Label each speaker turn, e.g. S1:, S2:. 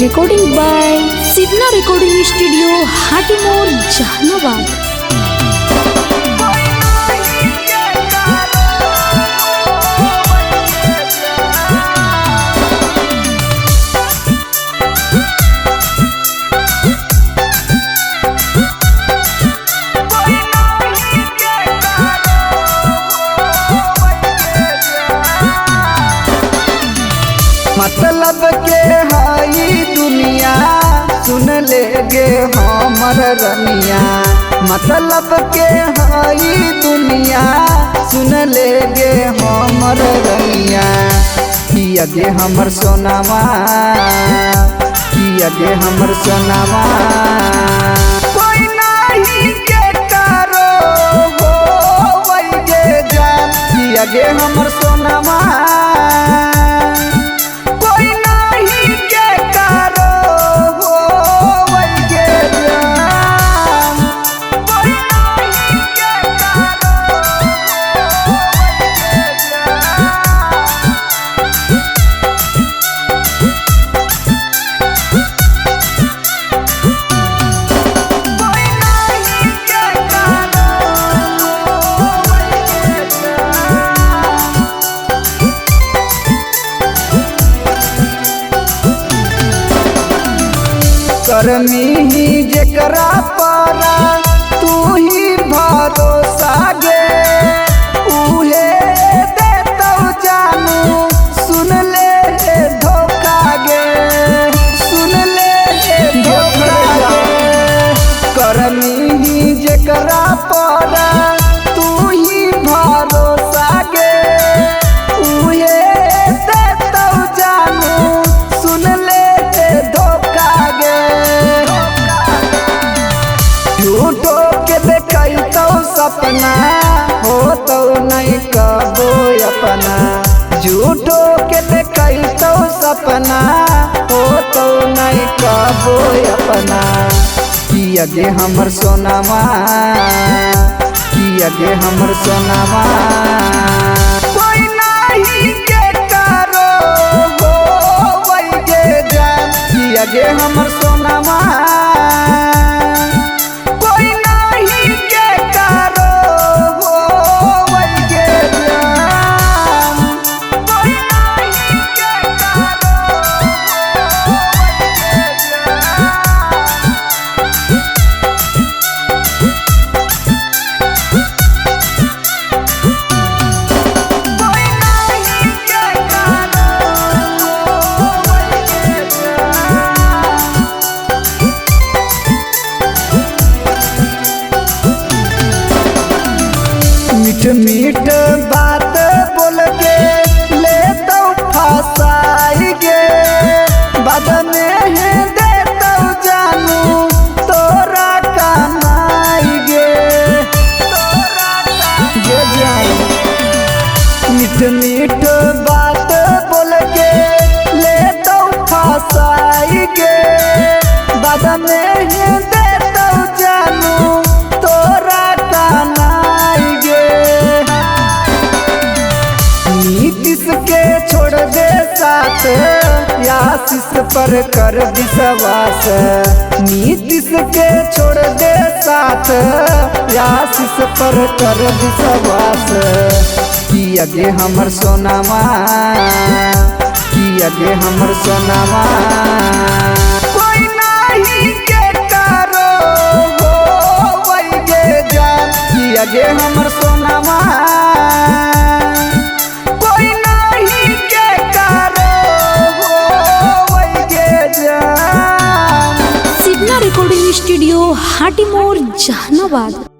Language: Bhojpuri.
S1: Recording by Sidna Recording Studio, Hatimor, Jahanabad.
S2: मतलब के हाई दुनिया सुन ले गे हमर रनिया। मतलब के हाई दुनिया सुन ले गे हमर रनिया। किया गे हमर सोनामा, किया गे हमर सोनामा। कोई नहीं के करो हो वही गे जान। किया गे हमर सोनामा। करमी ही जेकरा पारा तू ही भरोसा गे। उहे देतौ जानू सुन ले धोखा गे, सुन ले धोखा गे। करमी ही जेकरा पारा तू ही भरोसा गे। उहे देतौ जानू सुन ले धोखा गे। झूठो के देखैतौ सपना होतौ नहीं कबो अपना। झूठो के देखैतौ सपना होतौ नहीं कबो अपना। किया गे हमर सोनामा, किया गे हमर सोनामा। कोई नहीं के करो हो वही गे जान। किया गे हमर सोनामा। मीठ मीठ बात बोल के ले तो फसाई गे। बाद में देतौ जानू तोरा कमाई गे, गे जान। मीठ मीठ बात बोल के ले तो फसाई गे। बाद में देतौ जानू तोरा कमाई गे। नीतीश के छोड़ दे साथ आशीष पर कर विश्वास। नीतीश के छोड़ दे साथ आशीष पर कर विश्वास। किया गे हमर सोनामा, किया गे हमर सोनामा। कोई नहीं के करो हो वही गे जान। किया गे हमर सोनामा।
S1: Sidna Recording Studio, Hatimor, Jahanabad.